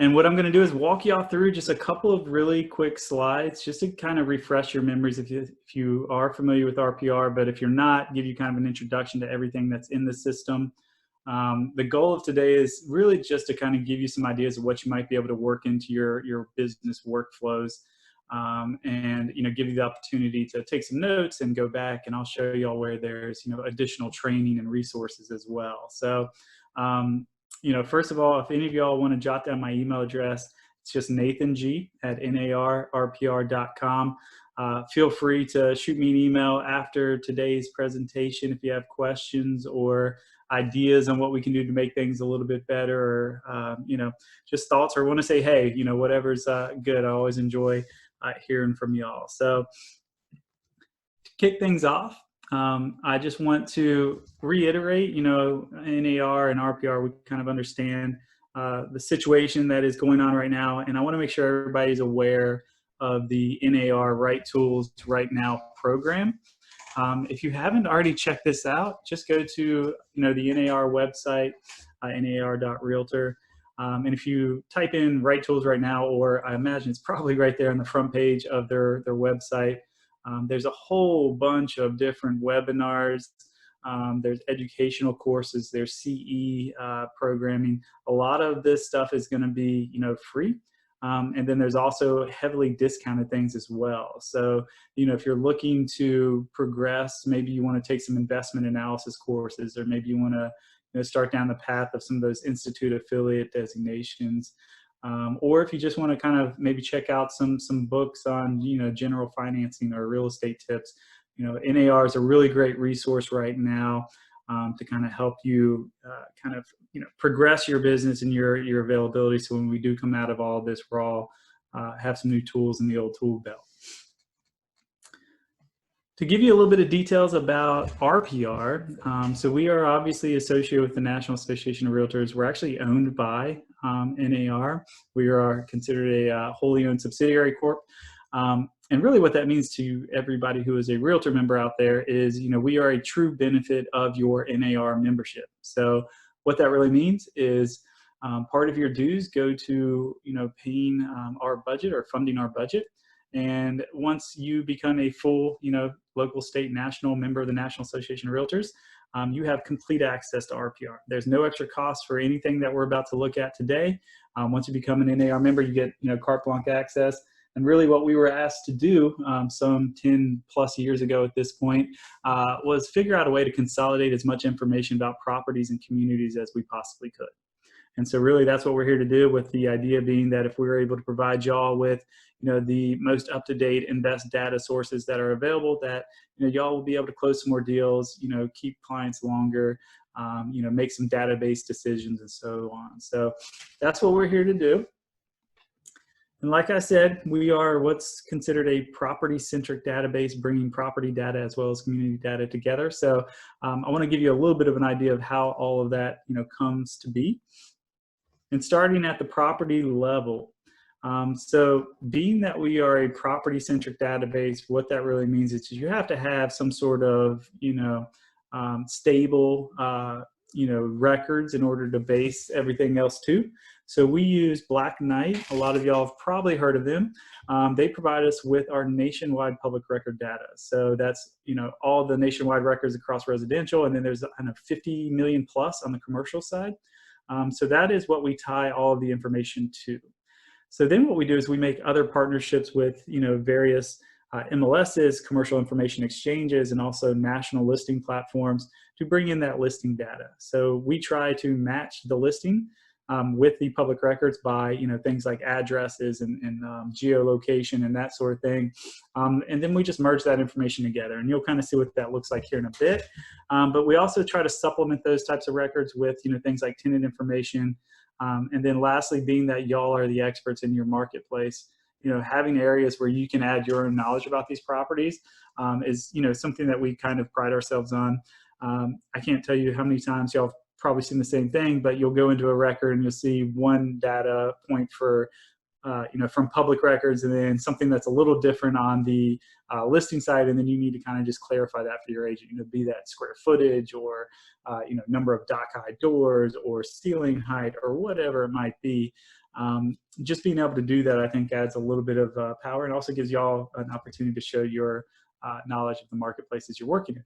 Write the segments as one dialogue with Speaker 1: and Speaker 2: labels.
Speaker 1: And what I'm going to do is walk y'all through just a couple of really quick slides just to kind of refresh your memories if you are familiar with RPR, but if you're not, give you kind of an introduction to everything that's in the system. The goal of today is really just to kind of give you some ideas of what you might be able to work into your business workflows, and give you the opportunity to take some notes and go back, and I'll show you all where there's additional training and resources as well. So first of all, if any of y'all want to jot down my email address, it's just nathang@narrpr.com. Feel free to shoot me an email after today's presentation if you have questions or ideas on what we can do to make things a little bit better, or just thoughts, or want to say, hey, whatever's good. I always enjoy hearing from y'all. So to kick things off, I just want to reiterate, NAR and RPR, we kind of understand the situation that is going on right now, and I want to make sure everybody's aware of the NAR Right Tools Right Now program. If you haven't already checked this out, just go to the NAR website, nar.realtor, and if you type in Right Tools Right Now, or I imagine it's probably right there on the front page of their website, there's a whole bunch of different webinars. There's educational courses, there's CE programming. A lot of this stuff is going to be free. And then there's also heavily discounted things as well. So, if you're looking to progress, maybe you want to take some investment analysis courses, or maybe you want to start down the path of some of those institute affiliate designations. Or if you just want to kind of maybe check out some books on, general financing or real estate tips, NAR is a really great resource right now to kind of help you progress your business and your availability. So when we do come out of all of this, we're all have some new tools in the old tool belt. To give you a little bit of details about RPR, so we are obviously associated with the National Association of Realtors. We're actually owned by NAR. We are considered a wholly owned subsidiary corp. And really what that means to everybody who is a realtor member out there is, we are a true benefit of your NAR membership. So what that really means is part of your dues go to, paying our budget or funding our budget. And once you become a full, local, state, national member of the National Association of Realtors, you have complete access to RPR. There's no extra cost for anything that we're about to look at today. Once you become an NAR member, you get, carte blanche access. And really what we were asked to do some 10 plus years ago at this point was figure out a way to consolidate as much information about properties and communities as we possibly could. And so really that's what we're here to do, with the idea being that if we were able to provide y'all with, the most up-to-date and best data sources that are available, that, y'all will be able to close some more deals, keep clients longer, make some database decisions and so on. So that's what we're here to do. And like I said, we are what's considered a property-centric database, bringing property data as well as community data together. So I want to give you a little bit of an idea of how all of that, comes to be. And starting at the property level. So being that we are a property-centric database, what that really means is you have to have some sort of, stable, records in order to base everything else to. So we use Black Knight. A lot of y'all have probably heard of them. They provide us with our nationwide public record data. So that's, all the nationwide records across residential, and then there's 50 million plus on the commercial side. So that is what we tie all of the information to. So then what we do is we make other partnerships with, various MLSs, commercial information exchanges, and also national listing platforms to bring in that listing data. So we try to match the listing with the public records by, things like addresses and geolocation and that sort of thing. And then we just merge that information together, and you'll kind of see what that looks like here in a bit. But we also try to supplement those types of records with, things like tenant information. And then lastly, being that y'all are the experts in your marketplace, having areas where you can add your own knowledge about these properties is, something that we kind of pride ourselves on. I can't tell you how many times y'all have probably seen the same thing, but you'll go into a record and you'll see one data point for from public records, and then something that's a little different on the listing side, and then you need to kind of just clarify that for your agent, be that square footage or number of dock high doors or ceiling height or whatever it might be. Just being able to do that, I think, adds a little bit of power, and also gives y'all an opportunity to show your knowledge of the marketplaces you're working in.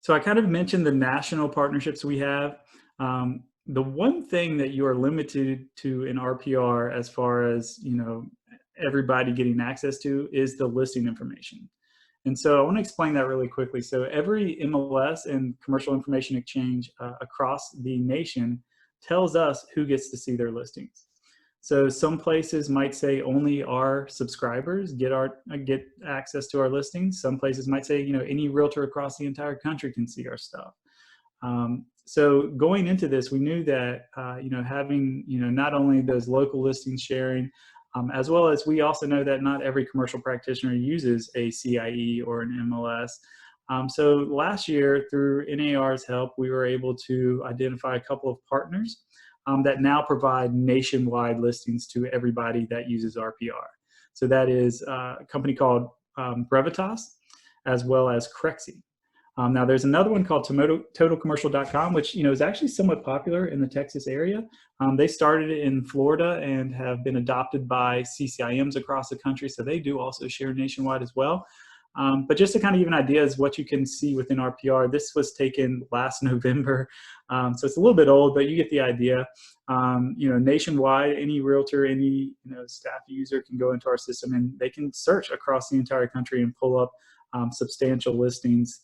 Speaker 1: So I kind of mentioned the national partnerships we have. The one thing that you are limited to in RPR, as far as everybody getting access to, is the listing information. And so I want to explain that really quickly. So every MLS and commercial information exchange across the nation tells us who gets to see their listings. So some places might say only our subscribers get access to our listings. Some places might say, any realtor across the entire country can see our stuff. So going into this, we knew that, having, not only those local listings sharing, as well as we also know that not every commercial practitioner uses a CIE or an MLS. So last year, through NAR's help, we were able to identify a couple of partners that now provide nationwide listings to everybody that uses RPR. So that is a company called Brevitas, as well as CRE. Now there's another one called TotalCommercial.com, which is actually somewhat popular in the Texas area. They started in Florida and have been adopted by CCIMs across the country, so they do also share nationwide as well. But just to kind of give an idea is what you can see within RPR, this was taken last November, so it's a little bit old, but you get the idea. Nationwide, any realtor, any staff user can go into our system and they can search across the entire country and pull up substantial listings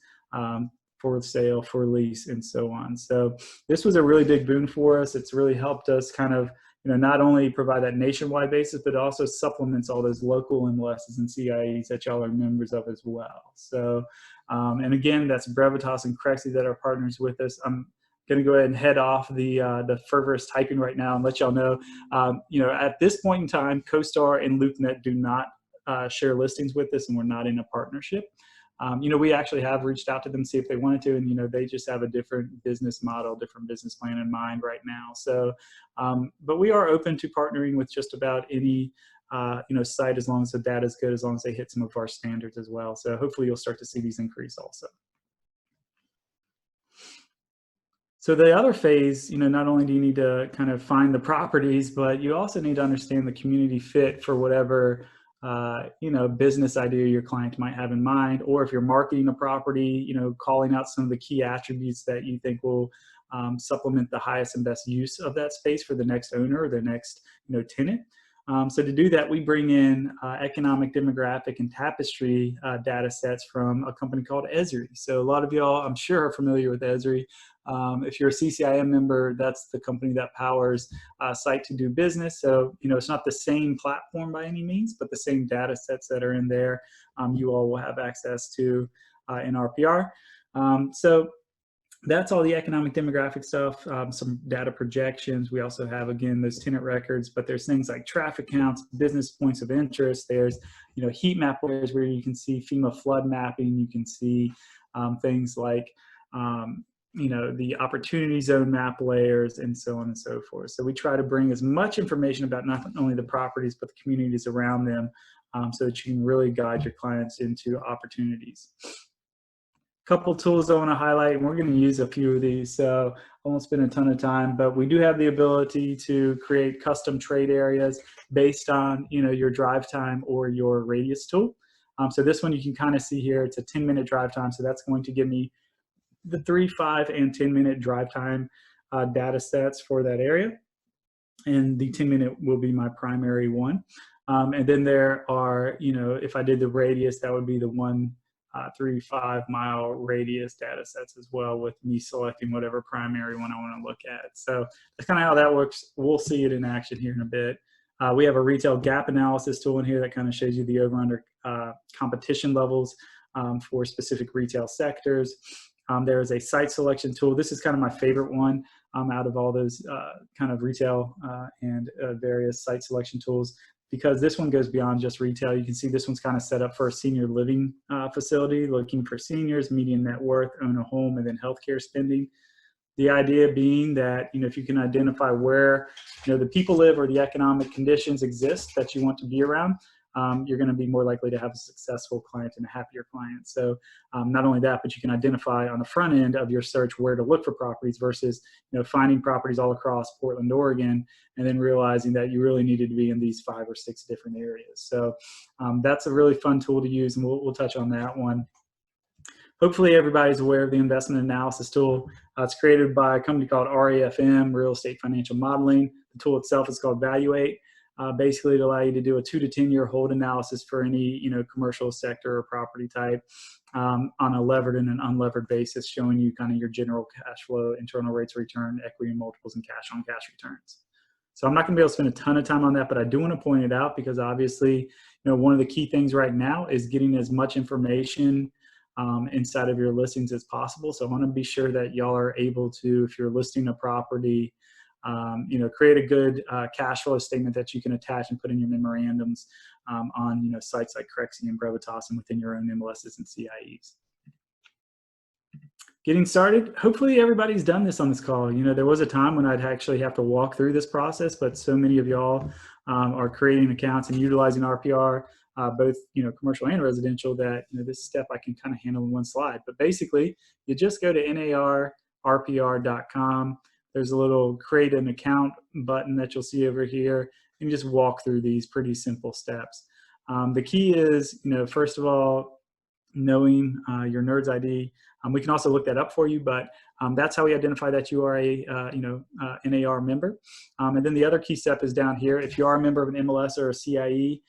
Speaker 1: for sale, for lease, and so on. So this was a really big boon for us. It's really helped us kind of not only provide that nationwide basis, but also supplements all those local MLSs and CIEs that y'all are members of as well. So, and again, that's Brevitas and CRE that are partners with us. I'm going to go ahead and head off the fervorous typing right now and let y'all know, at this point in time, CoStar and LoopNet do not share listings with us, and we're not in a partnership. We actually have reached out to them to see if they wanted to, and they just have a different business model, different business plan in mind right now. So, but we are open to partnering with just about any site, as long as the data is good, as long as they hit some of our standards as well. So hopefully you'll start to see these increase also. So the other phase, not only do you need to kind of find the properties, but you also need to understand the community fit for whatever business idea your client might have in mind, or if you're marketing a property, calling out some of the key attributes that you think will supplement the highest and best use of that space for the next owner or the next tenant. So to do that, we bring in economic, demographic, and tapestry data sets from a company called Esri. So a lot of y'all, I'm sure, are familiar with Esri. If you're a CCIM member, that's the company that powers Site to Do Business. So, it's not the same platform by any means, but the same data sets that are in there, you all will have access to in RPR. So that's all the economic demographic stuff, some data projections. We also have, again, those tenant records, but there's things like traffic counts, business points of interest. There's, heat map layers where you can see FEMA flood mapping. You can see things like, the opportunity zone map layers, and so on and so forth. So we try to bring as much information about not only the properties, but the communities around them, so that you can really guide your clients into opportunities. Couple tools I want to highlight, and we're going to use a few of these, so I won't spend a ton of time, but we do have the ability to create custom trade areas based on your drive time or your radius tool. So this one you can kind of see here, it's a 10-minute drive time, so that's going to give me the 3, 5, and 10-minute drive time data sets for that area, and the 10-minute will be my primary one. And then there are, if I did the radius, that would be the 1, 3, 5 mile radius data sets as well, with me selecting whatever primary one I want to look at. So that's kind of how that works. We'll see it in action here in a bit. We have a retail gap analysis tool in here that kind of shows you the over-under competition levels for specific retail sectors. There is a site selection tool. This is kind of my favorite one out of all those kind of retail and various site selection tools, because this one goes beyond just retail. You can see this one's kind of set up for a senior living facility, looking for seniors, median net worth, own a home, and then healthcare spending. The idea being that, if you can identify where, the people live or the economic conditions exist that you want to be around, you're going to be more likely to have a successful client and a happier client. So not only that, but you can identify on the front end of your search where to look for properties versus, finding properties all across Portland, Oregon, and then realizing that you really needed to be in these 5 or 6 different areas. So that's a really fun tool to use, and we'll touch on that one. Hopefully everybody's aware of the investment analysis tool. It's created by a company called RAFM, Real Estate Financial Modeling. The tool itself is called Valuate. Basically, it allows you to do a 2 to 10 year hold analysis for any commercial sector or property type on a levered and an unlevered basis, showing you kind of your general cash flow, internal rates of return, equity multiples, and cash on cash returns. So I'm not going to be able to spend a ton of time on that, but I do want to point it out because obviously, one of the key things right now is getting as much information inside of your listings as possible. So I want to be sure that y'all are able to, if you're listing a property, create a good cash flow statement that you can attach and put in your memorandums on sites like CRE and Brevitas and within your own MLSs and CIEs. Getting started, hopefully everybody's done this on this call. There was a time when I'd actually have to walk through this process, but so many of y'all are creating accounts and utilizing RPR, both commercial and residential, that this step I can kind of handle in one slide. But basically, you just go to narrpr.com. There's a little create an account button that you'll see over here, and you just walk through these pretty simple steps. The key is, first of all, knowing your NERDS ID. We can also look that up for you, but that's how we identify that you are a NAR member. And then the other key step is down here. If you are a member of an MLS or a CIE,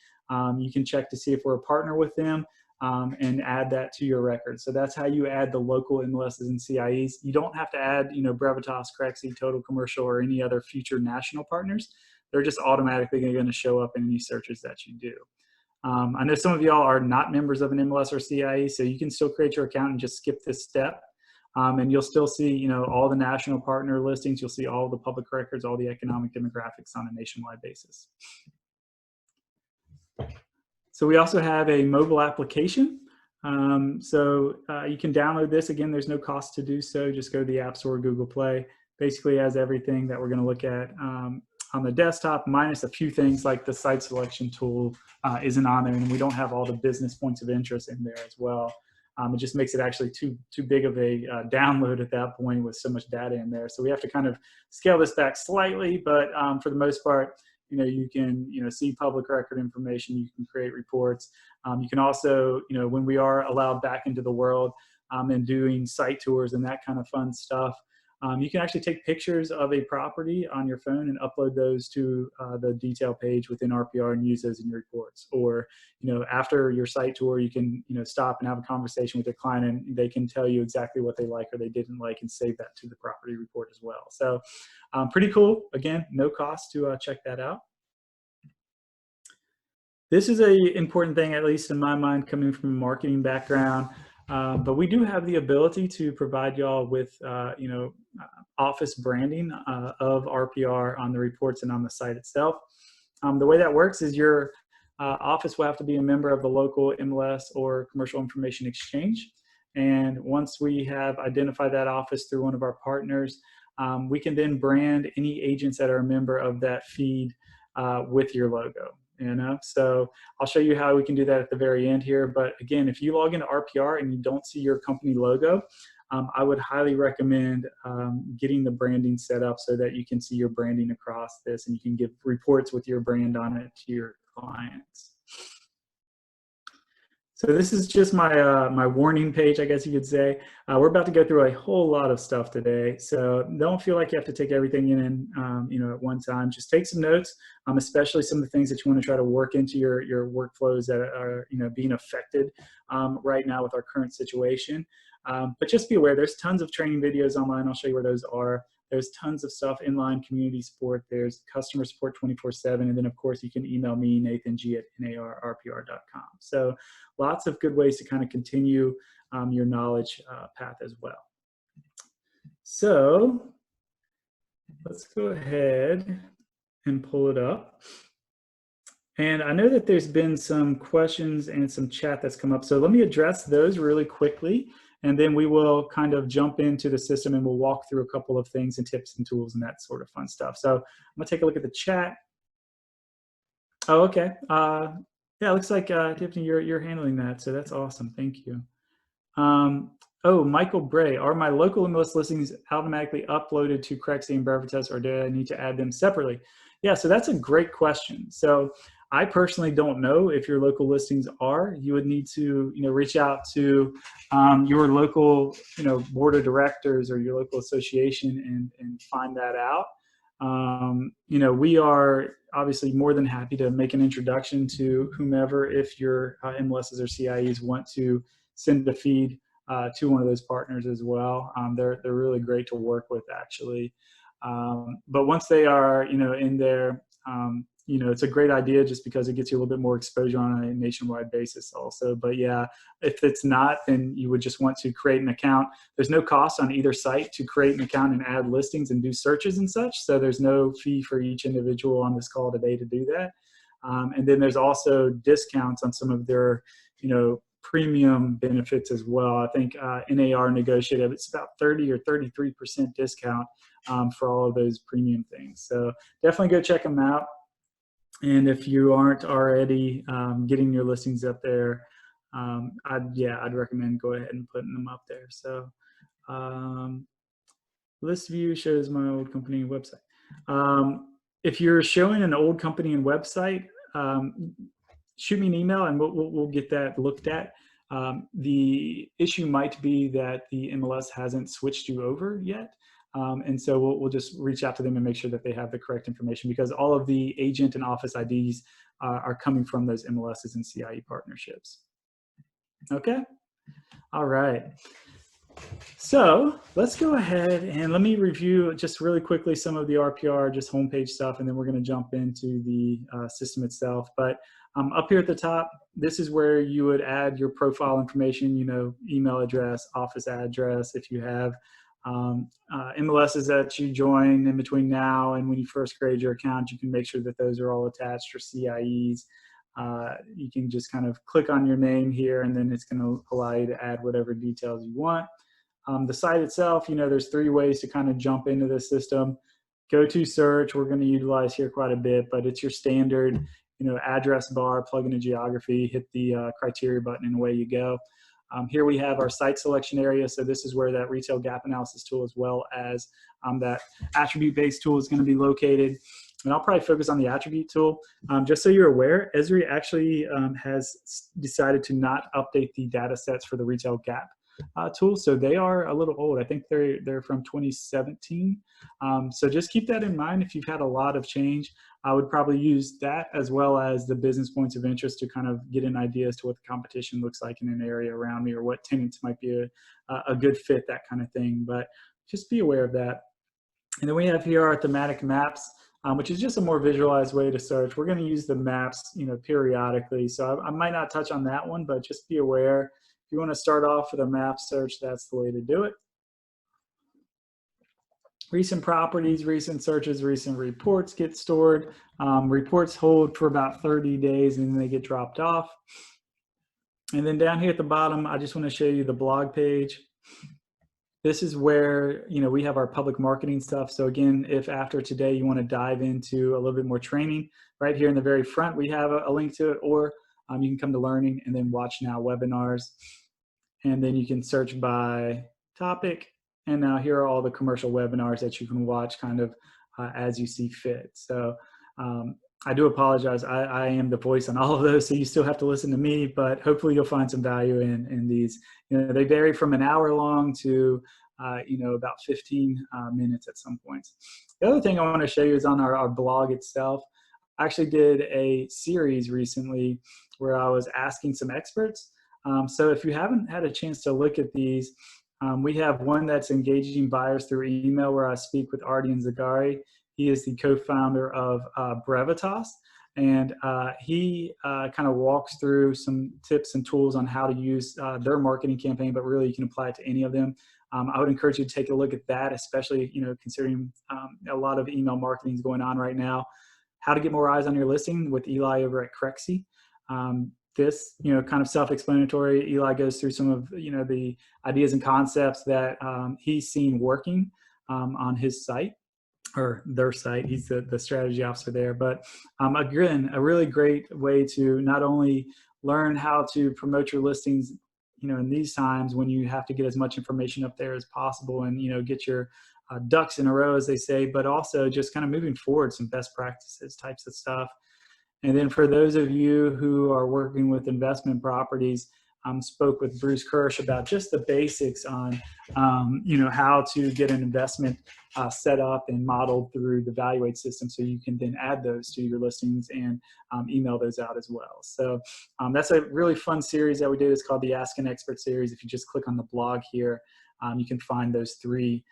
Speaker 1: you can check to see if we're a partner with them and add that to your record. So that's how you add the local MLSs and CIEs. You don't have to add, Brevitas, CRE, Total Commercial, or any other future national partners. They're just automatically going to show up in any searches that you do. I know some of y'all are not members of an MLS or CIE, so you can still create your account and just skip this step. And you'll still see, all the national partner listings. You'll see all the public records, all the economic demographics on a nationwide basis. So we also have a mobile application. So you can download this. Again, there's no cost to do so. Just go to the App Store, Google Play. Basically has everything that we're going to look at on the desktop, minus a few things like the site selection tool isn't on there, and we don't have all the business points of interest in there as well. It just makes it actually too big of a download at that point with so much data in there. So we have to kind of scale this back slightly, but for the most part, you can see public record information. You can create reports. You can also, when we are allowed back into the world and doing site tours and that kind of fun stuff, you can actually take pictures of a property on your phone and upload those to the detail page within RPR and use those in your reports. Or, after your site tour, you can, stop and have a conversation with your client, and they can tell you exactly what they like or they didn't like and save that to the property report as well. So pretty cool. Again, no cost to check that out. This is an important thing, at least in my mind, coming from a marketing background. But we do have the ability to provide y'all with, office branding of RPR on the reports and on the site itself. The way that works is your office will have to be a member of the local MLS or Commercial Information Exchange. And once we have identified that office through one of our partners, we can then brand any agents that are a member of that feed with your logo. So I'll show you how we can do that at the very end here. But again, if you log into RPR and you don't see your company logo, I would highly recommend getting the branding set up so that you can see your branding across this and you can give reports with your brand on it to your clients. So this is just my my warning page, I guess you could say. We're about to go through a whole lot of stuff today, so don't feel like you have to take everything in, at one time. Just take some notes, especially some of the things that you want to try to work into your workflows that are being affected right now with our current situation. But just be aware, there's tons of training videos online. I'll show you where those are. There's tons of stuff, inline community support. There's customer support 24/7. And then, of course, you can email me, nathan.g@narrpr.com. So lots of good ways to kind of continue your knowledge path as well. So let's go ahead and pull it up. And I know that there's been some questions and some chat that's come up. So let me address those really quickly. and then we will kind of jump into the system and we'll walk through a couple of things and tips and tools and that sort of fun stuff. So I'm gonna take a look at the chat. Oh, okay. Yeah, it looks like Tiffany, you're handling that, so that's awesome. Thank you. Oh, Michael Bray, are my local MLS listings automatically uploaded to CRE and Brevitas, or do I need to add them separately? Yeah, so that's a great question. So I personally don't know if your local listings are. You would need to, reach out to your local, board of directors or your local association and find that out. We are obviously more than happy to make an introduction to whomever if your MLSs or CIEs want to send a feed to one of those partners as well. They're really great to work with, actually. But once they are, in there, it's a great idea just because it gets you a little bit more exposure on a nationwide basis also. But yeah, if it's not, then you would just want to create an account. There's no cost on either site to create an account and add listings and do searches and such. So there's no fee for each individual on this call today to do that. And then there's also discounts on some of their, premium benefits as well. I think NAR negotiated, it's about 30 or 33% discount for all of those premium things. So definitely go check them out. And if you aren't already getting your listings up there, I'd recommend go ahead and putting them up there. So list view shows my old company and website. If you're showing an old company and website, shoot me an email and we'll get that looked at. The issue might be that the MLS hasn't switched you over yet. And so we'll just reach out to them and make sure that they have the correct information, because all of the agent and office IDs are coming from those MLSs and CIE partnerships. Okay. All right. So let's go ahead and let me review just really quickly some of the RPR, just homepage stuff, and then we're going to jump into the system itself. But up here at the top, this is where you would add your profile information, email address, office address. If you have MLSs that you join in between now and when you first create your account, you can make sure that those are all attached, or CIEs. You can just kind of click on your name here, and then it's going to allow you to add whatever details you want. The site itself, there's 3 ways to kind of jump into the system. Go to search, we're going to utilize here quite a bit, but it's your standard, address bar, plug in a geography, hit the criteria button, and away you go. Here we have our site selection area. So this is where that retail gap analysis tool, as well as that attribute-based tool, is going to be located. And I'll probably focus on the attribute tool. Just so you're aware, Esri actually has decided to not update the data sets for the retail gap tool. So they are a little old. I think they're from 2017. So just keep that in mind. If you've had a lot of change, I would probably use that as well as the business points of interest to kind of get an idea as to what the competition looks like in an area around me, or what tenants might be a good fit, that kind of thing. But just be aware of that. And then we have here our thematic maps, which is just a more visualized way to search. We're going to use the maps, periodically. So I might not touch on that one, but just be aware. If you want to start off with a map search, that's the way to do it. Recent properties, recent searches, recent reports get stored. Reports hold for about 30 days and then they get dropped off. And then down here at the bottom, I just want to show you the blog page. This is where, we have our public marketing stuff. So again, if after today you want to dive into a little bit more training, right here in the very front, we have a link to it, or you can come to learning and then watch now webinars. And then you can search by topic. And now here are all the commercial webinars that you can watch kind of as you see fit. So I do apologize. I am the voice on all of those, so you still have to listen to me, but hopefully you'll find some value in these. They vary from an hour long to, about 15 minutes at some points. The other thing I want to show you is on our blog itself. I actually did a series recently where I was asking some experts. So if you haven't had a chance to look at these, we have one that's engaging buyers through email, where I speak with Ardian Zagari. He is the co-founder of Brevitas, and he kind of walks through some tips and tools on how to use their marketing campaign, but really you can apply it to any of them. I would encourage you to take a look at that, especially considering a lot of email marketing is going on right now. How to get more eyes on your listing with Eli over at CRE. this, kind of self-explanatory. Eli goes through some of, the ideas and concepts that he's seen working on his site or their site. He's the strategy officer there. But again, a really great way to not only learn how to promote your listings, in these times when you have to get as much information up there as possible and, get your ducks in a row, as they say, but also just kind of moving forward, some best practices types of stuff. And then for those of you who are working with investment properties, spoke with Bruce Kirsch about just the basics on, how to get an investment set up and modeled through the Valuate system, so you can then add those to your listings and email those out as well. So that's a really fun series that we did. It's called the Ask an Expert series. If you just click on the blog here, you can find those 3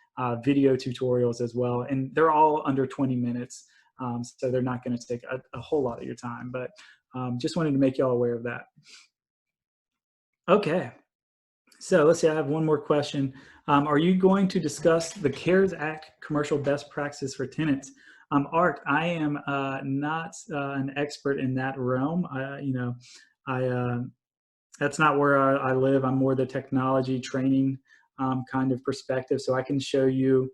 Speaker 1: video tutorials as well. And they're all under 20 minutes. So they're not going to take a whole lot of your time, but just wanted to make y'all aware of that. Okay, so let's see, I have one more question. Are you going to discuss the CARES Act commercial best practices for tenants? Art, I am not an expert in that realm. That's not where I live. I'm more the technology training kind of perspective. So I can show you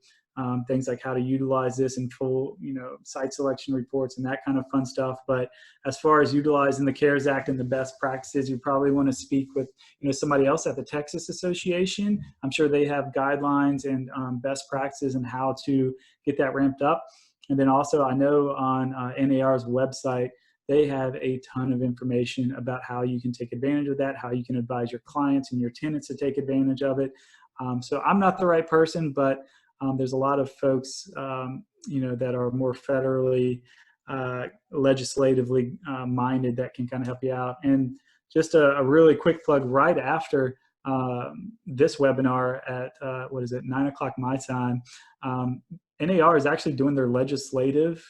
Speaker 1: things like how to utilize this in full, site selection reports and that kind of fun stuff. But as far as utilizing the CARES Act and the best practices, you probably want to speak with, somebody else at the Texas Association. I'm sure they have guidelines and best practices and how to get that ramped up. And then also I know on NAR's website, they have a ton of information about how you can take advantage of that, how you can advise your clients and your tenants to take advantage of it. So I'm not the right person, but there's a lot of folks, that are more federally, legislatively minded that can kind of help you out. And just a really quick plug, right after this webinar at, 9 o'clock my time, NAR is actually doing their legislative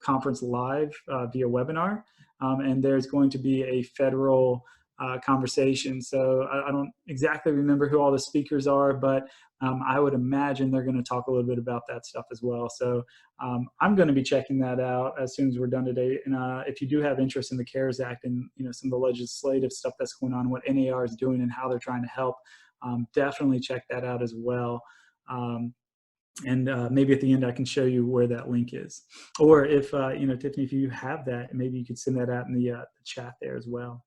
Speaker 1: conference live via webinar. And there's going to be a federal conversation. So I don't exactly remember who all the speakers are, but I would imagine they're going to talk a little bit about that stuff as well. So I'm going to be checking that out as soon as we're done today. And if you do have interest in the CARES Act and some of the legislative stuff that's going on, what NAR is doing and how they're trying to help, definitely check that out as well. And maybe at the end I can show you where that link is. Or if, Tiffany, if you have that, maybe you could send that out in the chat there as well.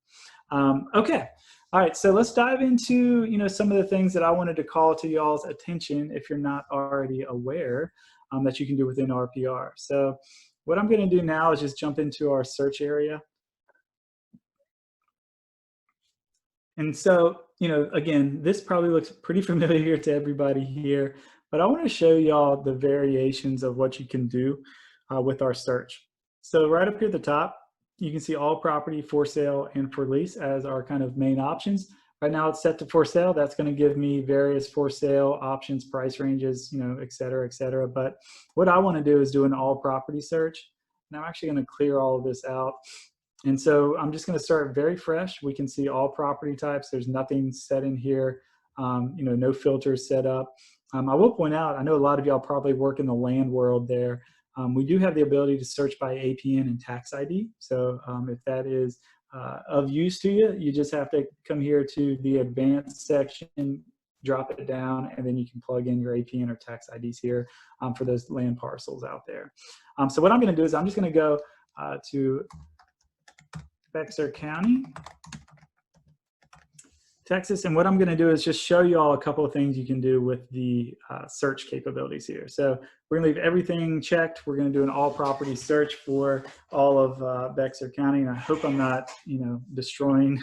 Speaker 1: Okay. All right. So let's dive into, some of the things that I wanted to call to y'all's attention if you're not already aware that you can do within RPR. So what I'm going to do now is just jump into our search area. And so, again, this probably looks pretty familiar to everybody here, but I want to show y'all the variations of what you can do with our search. So right up here at the top, you can see all property for sale and for lease as our kind of main options. Right now it's set to for sale. That's going to give me various for sale options, price ranges, et cetera, et cetera. But what I want to do is do an all property search. And I'm actually going to clear all of this out. And so I'm just going to start very fresh. We can see all property types. There's nothing set in here, no filters set up. I will point out, I know a lot of y'all probably work in the land world there. We do have the ability to search by APN and tax ID. So if that is of use to you, you just have to come here to the advanced section, drop it down, and then you can plug in your APN or tax IDs here for those land parcels out there. So what I'm going to do is I'm just going to go to Bexar County, Texas, and what I'm going to do is just show you all a couple of things you can do with the search capabilities here. So we're going to leave everything checked. We're going to do an all property search for all of Bexar County, and I hope I'm not, destroying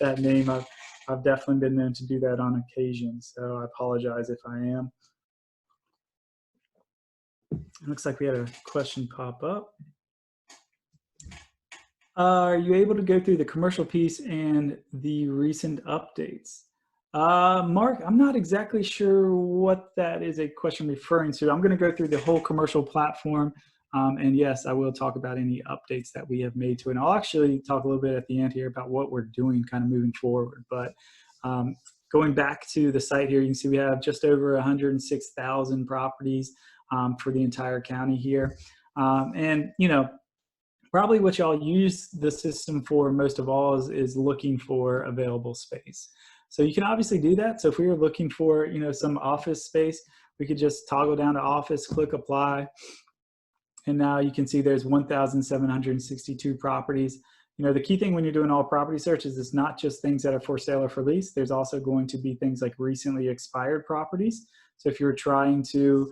Speaker 1: that name. I've definitely been known to do that on occasion, so I apologize if I am. It looks like we had a question pop up. Are you able to go through the commercial piece and the recent updates? Mark, I'm not exactly sure what that is a question referring to. I'm going to go through the whole commercial platform. And yes, I will talk about any updates that we have made to it. And I'll actually talk a little bit at the end here about what we're doing kind of moving forward. But going back to the site here, you can see we have just over 106,000 properties for the entire county here. And, Probably what y'all use the system for most of all is looking for available space. So you can obviously do that. So if we were looking for, some office space, we could just toggle down to office, click apply. And now you can see there's 1,762 properties. The key thing when you're doing all property searches is not just things that are for sale or for lease. There's also going to be things like recently expired properties. So if you're trying to,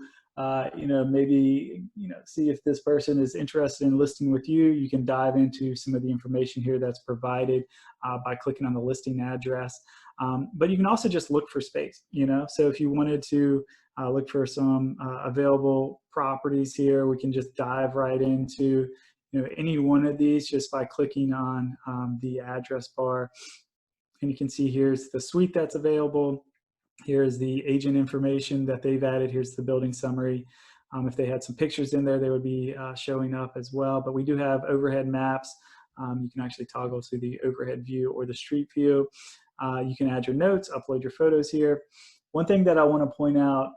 Speaker 1: maybe, see if this person is interested in listing with you, you can dive into some of the information here that's provided by clicking on the listing address. But you can also just look for space, so if you wanted to look for some available properties here, we can just dive right into any one of these just by clicking on the address bar. And you can see here's the suite that's available. Here's the agent information that they've added. Here's the building summary. If they had some pictures in there, they would be showing up as well. But we do have overhead maps. You can actually toggle to the overhead view or the street view. You can add your notes, upload your photos here. One thing that I want to point out,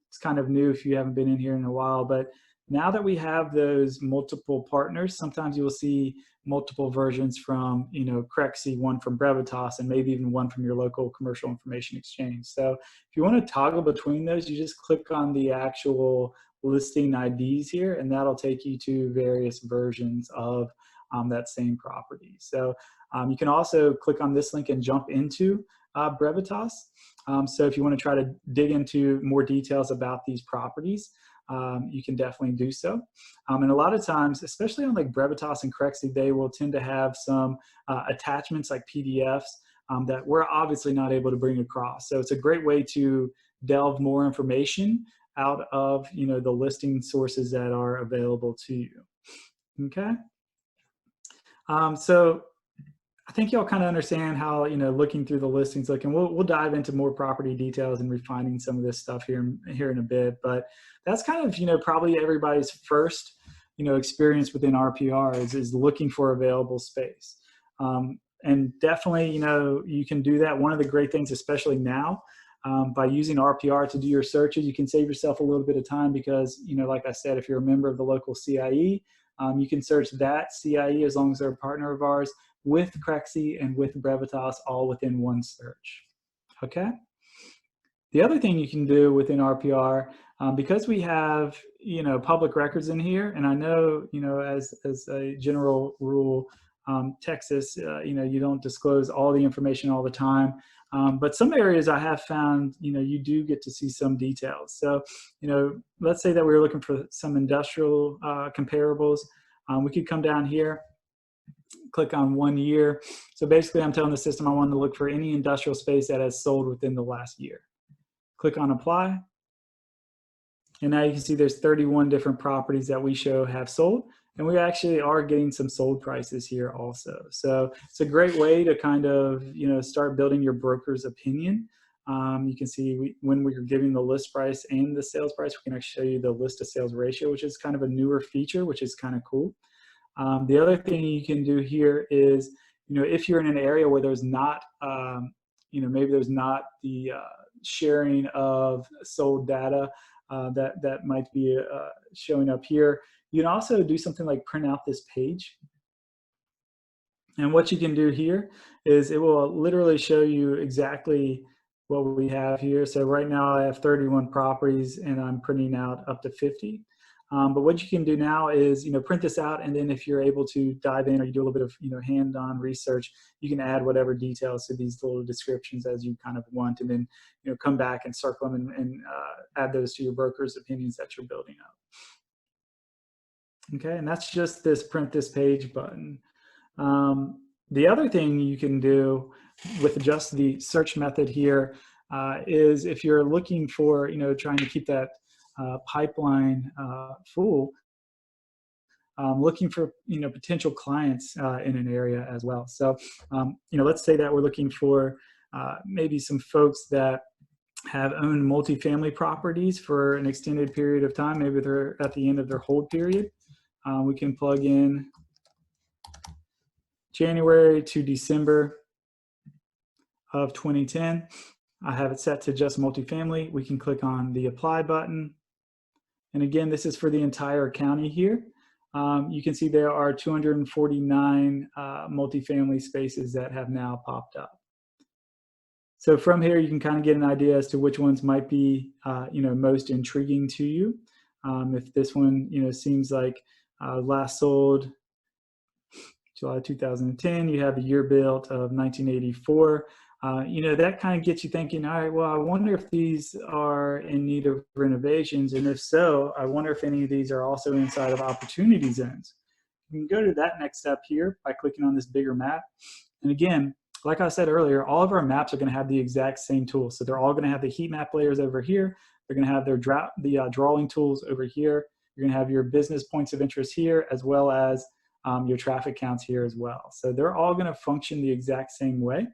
Speaker 1: it's kind of new if you haven't been in here in a while, but now that we have those multiple partners, sometimes you will see multiple versions from, CRE, one from Brevitas, and maybe even one from your local commercial information exchange. So if you want to toggle between those, you just click on the actual listing IDs here, and that'll take you to various versions of that same property. So you can also click on this link and jump into Brevitas. So if you want to try to dig into more details about these properties, you can definitely do so. And a lot of times, especially on like Brevitas and Crexi, they will tend to have some attachments like PDFs that we're obviously not able to bring across. So it's a great way to delve more information out of the listing sources that are available to you. Okay. So I think y'all kind of understand how looking through the listings look, and we'll dive into more property details and refining some of this stuff here in a bit. But that's kind of probably everybody's first experience within RPR is looking for available space. And definitely you can do that. One of the great things, especially now, by using RPR to do your searches, you can save yourself a little bit of time because like I said, if you're a member of the local CIE, you can search that CIE as long as they're a partner of ours, with Crexi and with Brevitas all within one search. Okay. The other thing you can do within RPR, because we have public records in here, and I know as a general rule, Texas, you don't disclose all the information all the time, but some areas I have found you do get to see some details. So let's say that we were looking for some industrial comparables. We could come down here, click on 1 year. So basically I'm telling the system I want to look for any industrial space that has sold within the last year. Click on apply. And now you can see there's 31 different properties that we show have sold. And we actually are getting some sold prices here also. So it's a great way to kind of, start building your broker's opinion. You can see when we're giving the list price and the sales price, we can actually show you the list to sales ratio, which is kind of a newer feature, which is kind of cool. The other thing you can do here is, if you're in an area where there's not, maybe there's not the sharing of sold data that might be showing up here, you can also do something like print out this page. And what you can do here is it will literally show you exactly what we have here. So right now I have 31 properties and I'm printing out up to 50. But what you can do now is, print this out, and then if you're able to dive in or you do a little bit of, hand-on research, you can add whatever details to these little descriptions as you kind of want, and then, come back and circle them and add those to your broker's opinions that you're building up. Okay, and that's just this print this page button. The other thing you can do with just the search method here is if you're looking for, trying to keep that pipeline full, looking for potential clients in an area as well. So let's say that we're looking for maybe some folks that have owned multifamily properties for an extended period of time. Maybe they're at the end of their hold period. We can plug in January to December of 2010. I have it set to just multifamily. We can click on the apply button. And again, this is for the entire county here. you can see there are 249 multifamily spaces that have now popped up. So from here, you can kind of get an idea as to which ones might be, most intriguing to you. If this one, seems like last sold July 2010, you have a year built of 1984. That kind of gets you thinking, all right, well, I wonder if these are in need of renovations. And if so, I wonder if any of these are also inside of opportunity zones. You can go to that next step here by clicking on this bigger map. And again, like I said earlier, all of our maps are going to have the exact same tools. So they're all going to have the heat map layers over here. They're going to have their drawing tools over here. You're going to have your business points of interest here, as well as your traffic counts here as well. So they're all going to function the exact same way.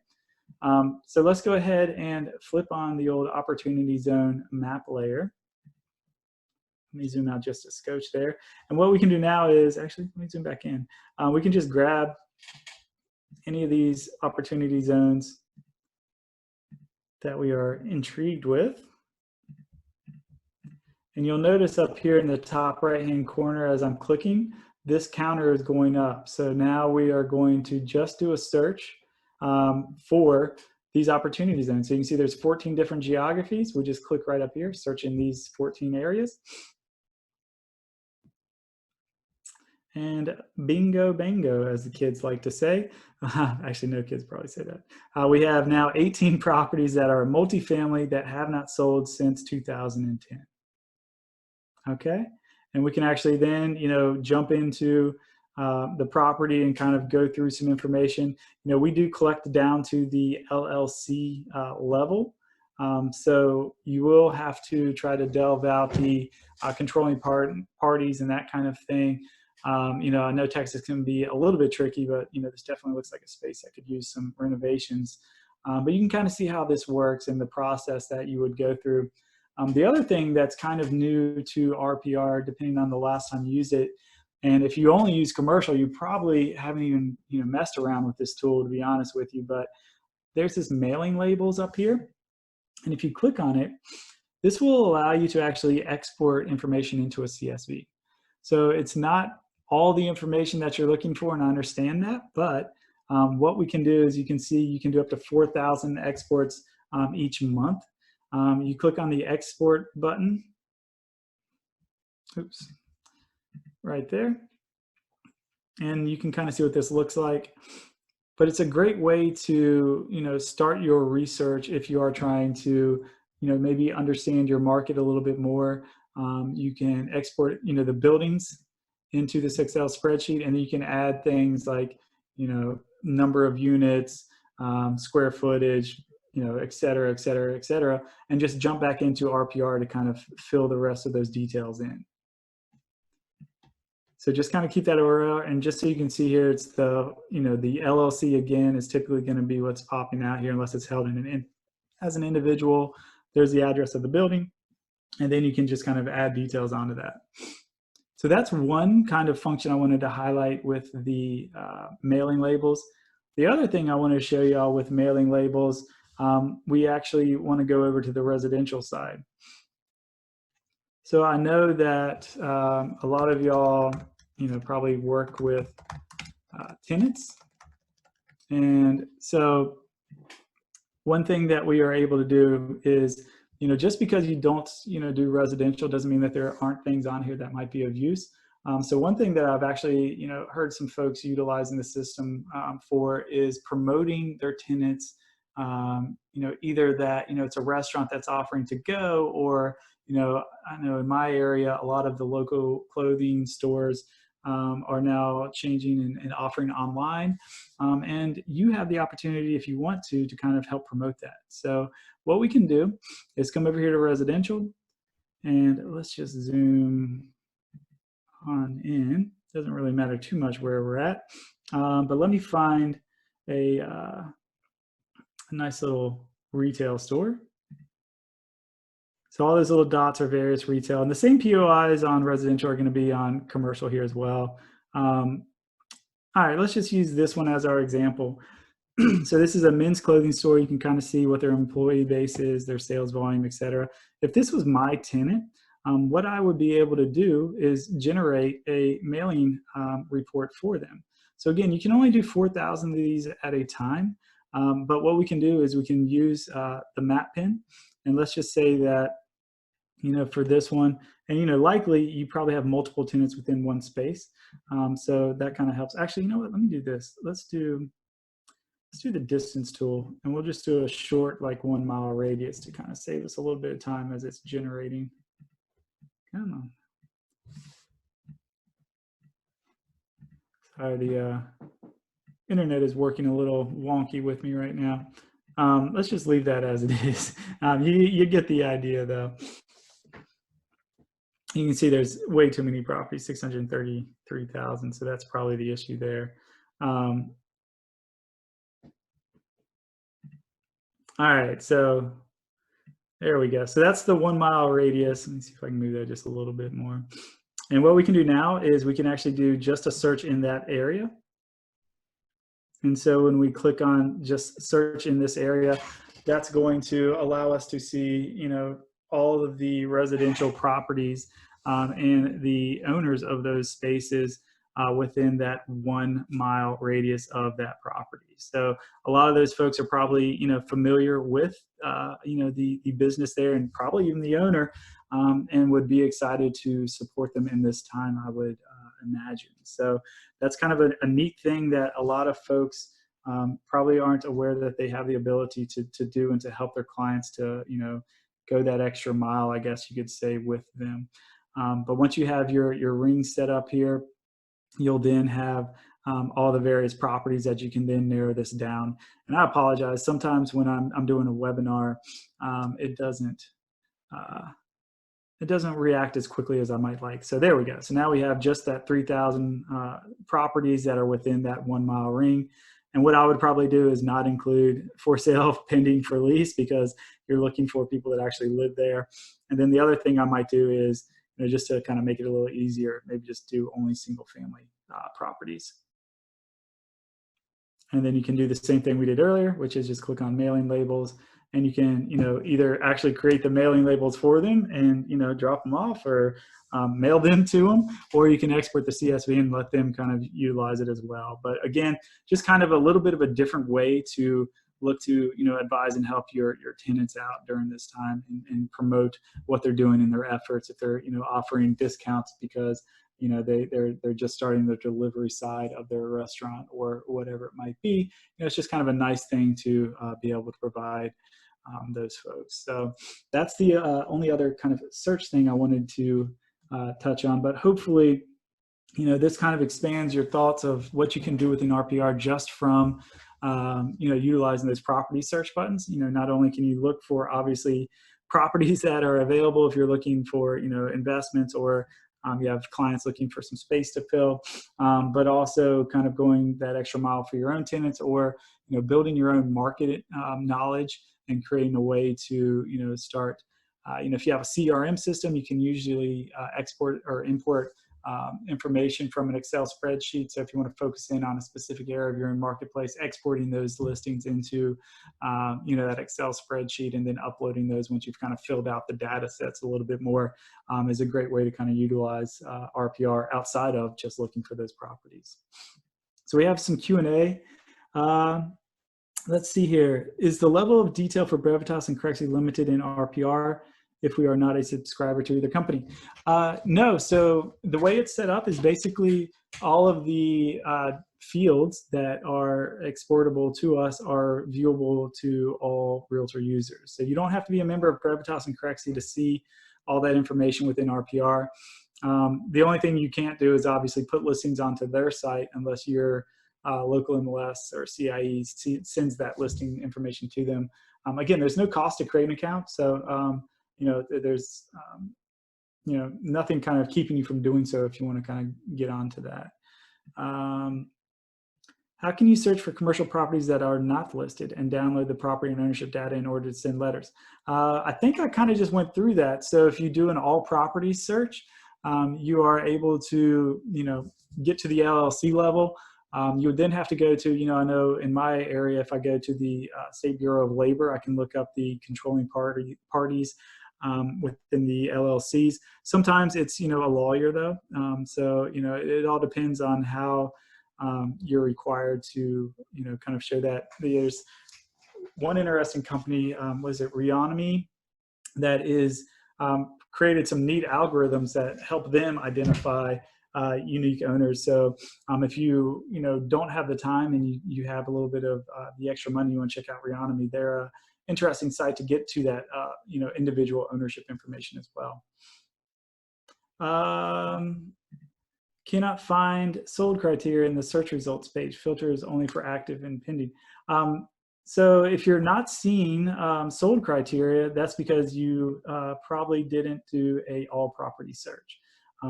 Speaker 1: So let's go ahead and flip on the old opportunity zone map layer. Let me zoom out just a scotch there. And what we can do now is, actually, let me zoom back in. We can just grab any of these opportunity zones that we are intrigued with. And you'll notice up here in the top right-hand corner as I'm clicking, this counter is going up. So now we are going to just do a search for these opportunity zones. So you can see there's 14 different geographies. We just click right up here, search in these 14 areas. And bingo, bango, as the kids like to say. Actually, no kids probably say that. We have now 18 properties that are multifamily that have not sold since 2010. Okay, and we can actually then, jump into the property and kind of go through some information. We do collect down to the LLC level. So you will have to try to delve out the controlling parties and that kind of thing. I know Texas can be a little bit tricky, but this definitely looks like a space that could use some renovations. But you can kind of see how this works and the process that you would go through. The other thing that's kind of new to RPR, depending on the last time you used it, and if you only use commercial, you probably haven't even messed around with this tool, to be honest with you. But there's this mailing labels up here, and if you click on it, this will allow you to actually export information into a CSV. So it's not all the information that you're looking for, and I understand that, but what we can do is you can see you can do up to 4,000 exports each month. You click on the export button, oops, right there, and you can kind of see what this looks like. But it's a great way to start your research if you are trying to maybe understand your market a little bit more. You can export the buildings into this Excel spreadsheet, and then you can add things like number of units, square footage, et cetera, et cetera, et cetera, and just jump back into RPR to kind of fill the rest of those details in. So just kind of keep that URL, and just so you can see here, it's the the LLC again is typically going to be what's popping out here unless it's held as an individual. There's the address of the building, and then you can just kind of add details onto that. So that's one kind of function I wanted to highlight with the mailing labels. The other thing I want to show y'all with mailing labels, we actually want to go over to the residential side. So I know that a lot of y'all, probably work with tenants. And so one thing that we are able to do is, just because you don't, do residential doesn't mean that there aren't things on here that might be of use. So one thing that I've actually, heard some folks utilizing the system for is promoting their tenants, either that, it's a restaurant that's offering to go, or, I know in my area, a lot of the local clothing stores are now changing and offering online. And you have the opportunity, if you want to kind of help promote that. So what we can do is come over here to residential, and let's just zoom on in. Doesn't really matter too much where we're at, but let me find a nice little retail store. So all those little dots are various retail, and the same POIs on residential are going to be on commercial here as well. All right, let's just use this one as our example. So this is a men's clothing store. You can kind of see what their employee base is, their sales volume, et cetera. If this was my tenant, what I would be able to do is generate a mailing report for them. So again, you can only do 4,000 of these at a time. But what we can do is we can use the map pin, and let's just say that, for this one, and likely you probably have multiple tenants within one space. So that kind of helps. Actually, you know what? Let me do this. Let's do the distance tool, and we'll just do a short, like 1 mile radius to kind of save us a little bit of time as it's generating. Come on. Sorry, the internet is working a little wonky with me right now. Let's just leave that as it is. You get the idea, though. You can see there's way too many properties, 633,000. So that's probably the issue there. All right, so there we go. So that's the 1 mile radius. Let me see if I can move that just a little bit more. And what we can do now is we can actually do just a search in that area. And so when we click on just search in this area, that's going to allow us to see, all of the residential properties and the owners of those spaces within that 1 mile radius of that property. So a lot of those folks are probably, familiar with, the business there, and probably even the owner, and would be excited to support them in this time, I would imagine. So that's kind of a neat thing that a lot of folks probably aren't aware that they have the ability to do, and to help their clients to, go that extra mile, I guess you could say, with them. But once you have your ring set up here, you'll then have all the various properties that you can then narrow this down. And I apologize, sometimes when I'm doing a webinar, it doesn't react as quickly as I might like. So there we go. So now we have just that 3,000 properties that are within that 1 mile ring. And what I would probably do is not include for sale, pending, for lease, because you're looking for people that actually live there. And then the other thing I might do is, just to kind of make it a little easier, maybe just do only single family properties. And then you can do the same thing we did earlier, which is just click on mailing labels, and you can, either actually create the mailing labels for them and, drop them off, or mail them to them, or you can export the CSV and let them kind of utilize it as well. But again, just kind of a little bit of a different way to look to, advise and help your tenants out during this time, and promote what they're doing in their efforts. If they're, offering discounts because, they're just starting the delivery side of their restaurant, or whatever it might be, it's just kind of a nice thing to be able to provide those folks. So that's the only other kind of search thing I wanted to touch on. But hopefully, this kind of expands your thoughts of what you can do within RPR just from utilizing those property search buttons. Not only can you look for, obviously, properties that are available if you're looking for, investments, or you have clients looking for some space to fill, but also kind of going that extra mile for your own tenants, or, building your own market knowledge, and creating a way to, start, if you have a CRM system, you can usually export or import information from an Excel spreadsheet. So if you want to focus in on a specific area of your own marketplace, exporting those listings into, that Excel spreadsheet, and then uploading those once you've kind of filled out the data sets a little bit more, is a great way to kind of utilize RPR outside of just looking for those properties. So we have some Q&A. Let's see here. Is the level of detail for Brevitas and Crexi limited in RPR if we are not a subscriber to either company? No. So the way it's set up is basically all of the fields that are exportable to us are viewable to all Realtor users. So you don't have to be a member of Brevitas and Crexi to see all that information within RPR. The only thing you can't do is obviously put listings onto their site unless your local MLS or CIE sends that listing information to them. Again, there's no cost to create an account. So, there's, nothing kind of keeping you from doing so if you want to kind of get onto that. How can you search for commercial properties that are not listed and download the property and ownership data in order to send letters? I think I kind of just went through that. So if you do an all properties search, you are able to, get to the LLC level. You would then have to go to, I know in my area, if I go to the State Bureau of Labor, I can look up the controlling parties within the LLCs. Sometimes it's, a lawyer though. So, it all depends on how you're required to, kind of show that. There's one interesting company, was it Reonomy, that is created some neat algorithms that help them identify unique owners. So if you don't have the time and you have a little bit of the extra money, you want to check out Reonomy. They're a interesting site to get to that individual ownership information as well. Cannot find sold criteria in the search results page. Filters only for active and pending. So if you're not seeing sold criteria, that's because you probably didn't do a all property search.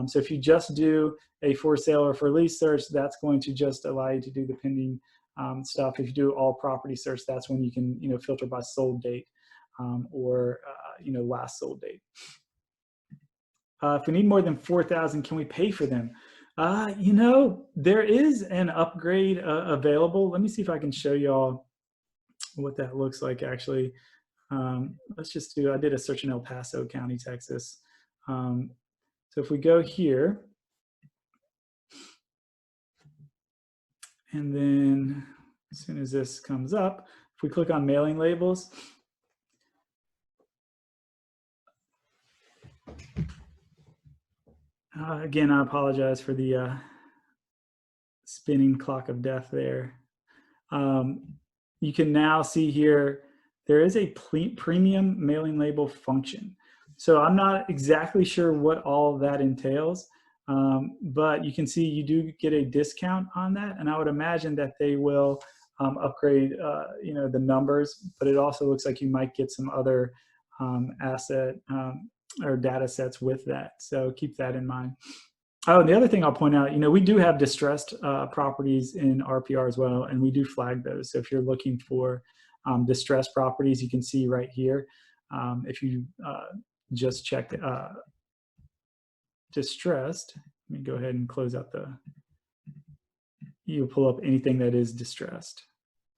Speaker 1: So if you just do a for sale or for lease search, that's going to just allow you to do the pending stuff. If you do all property search, that's when you can filter by sold date or last sold date. If we need more than 4,000, can we pay for them? There is an upgrade available. Let me see if I can show y'all what that looks like actually. Let's just do, I did a search in El Paso County, Texas. So if we go here, and then as soon as this comes up, if we click on mailing labels, again, I apologize for the spinning clock of death there. You can now see here, there is a premium mailing label function. So I'm not exactly sure what all that entails, but you can see you do get a discount on that. And I would imagine that they will upgrade, the numbers, but it also looks like you might get some other asset or data sets with that. So keep that in mind. Oh, and the other thing I'll point out, we do have distressed properties in RPR as well, and we do flag those. So if you're looking for distressed properties, you can see right here. If you just check distressed, let me go ahead and close out you'll pull up anything that is distressed,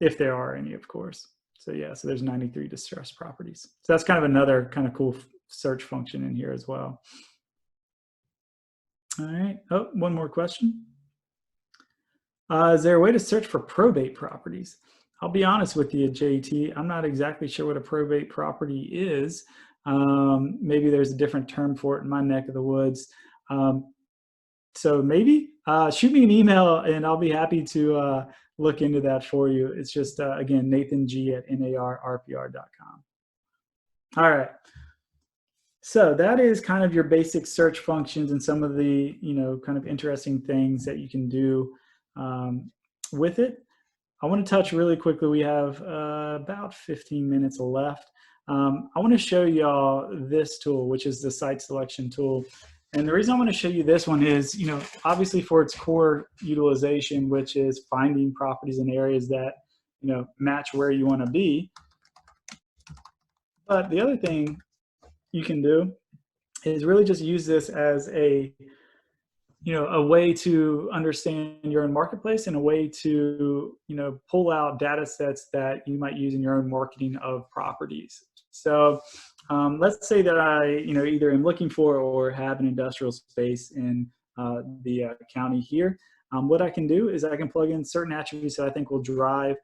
Speaker 1: if there are any, of course. So yeah, so there's 93 distressed properties. So that's kind of another kind of cool search function in here as well. All right. Oh, one more question. Is there a way to search for probate properties? I'll be honest with you, JT. I'm not exactly sure what a probate property is. Maybe there's a different term for it in my neck of the woods. So maybe shoot me an email and I'll be happy to look into that for you. It's just, again, nathang@narrpr.com. All right. So that is kind of your basic search functions and some of the, kind of interesting things that you can do with it. I want to touch really quickly. We have about 15 minutes left. I want to show y'all this tool, which is the site selection tool. And the reason I want to show you this one is, obviously for its core utilization, which is finding properties in areas that, match where you want to be. But the other thing you can do is really just use this as a way to understand your own marketplace and a way to, pull out data sets that you might use in your own marketing of properties. So let's say that I, either am looking for or have an industrial space in the county here. What I can do is I can plug in certain attributes that I think will drive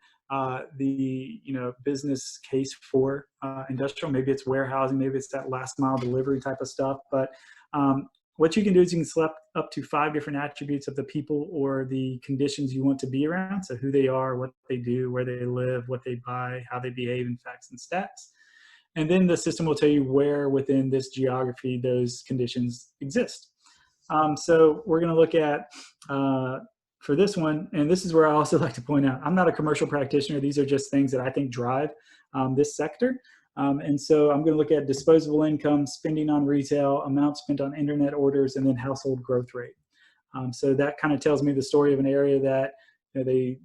Speaker 1: the business case for industrial. Maybe it's warehousing, maybe it's that last mile delivery type of stuff. But what you can do is you can select up to 5 different attributes of the people or the conditions you want to be around. So who they are, what they do, where they live, what they buy, how they behave in facts and stats. And then the system will tell you where within this geography those conditions exist. So we're going to look at, for this one, and this is where I also like to point out, I'm not a commercial practitioner. These are just things that I think drive this sector. And so I'm going to look at disposable income, spending on retail, amount spent on internet orders, and then household growth rate. So that kind of tells me the story of an area that they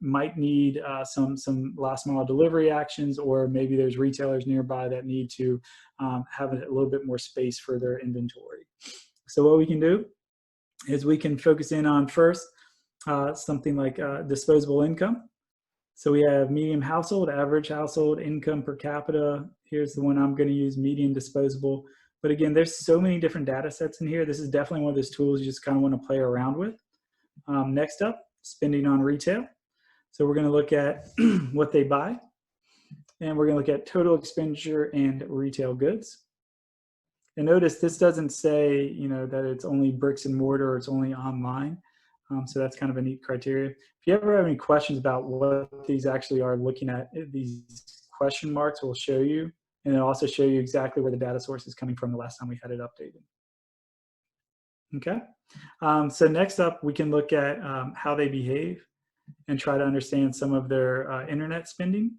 Speaker 1: might need some last mile delivery actions, or maybe there's retailers nearby that need to have a little bit more space for their inventory. So what we can do is we can focus in on first something like disposable income. So we have medium household, average household, income per capita. Here's the one I'm going to use, median disposable. But again, there's so many different data sets in here. This is definitely one of those tools you just kind of want to play around with. Next up, spending on retail. So we're going to look at what they buy. And we're going to look at total expenditure and retail goods. And notice this doesn't say, that it's only bricks and mortar or it's only online. So that's kind of a neat criteria. If you ever have any questions about what these actually are looking at, these question marks will show you, and it'll also show you exactly where the data source is coming from the last time we had it updated. Okay. So next up, we can look at how they behave and try to understand some of their internet spending.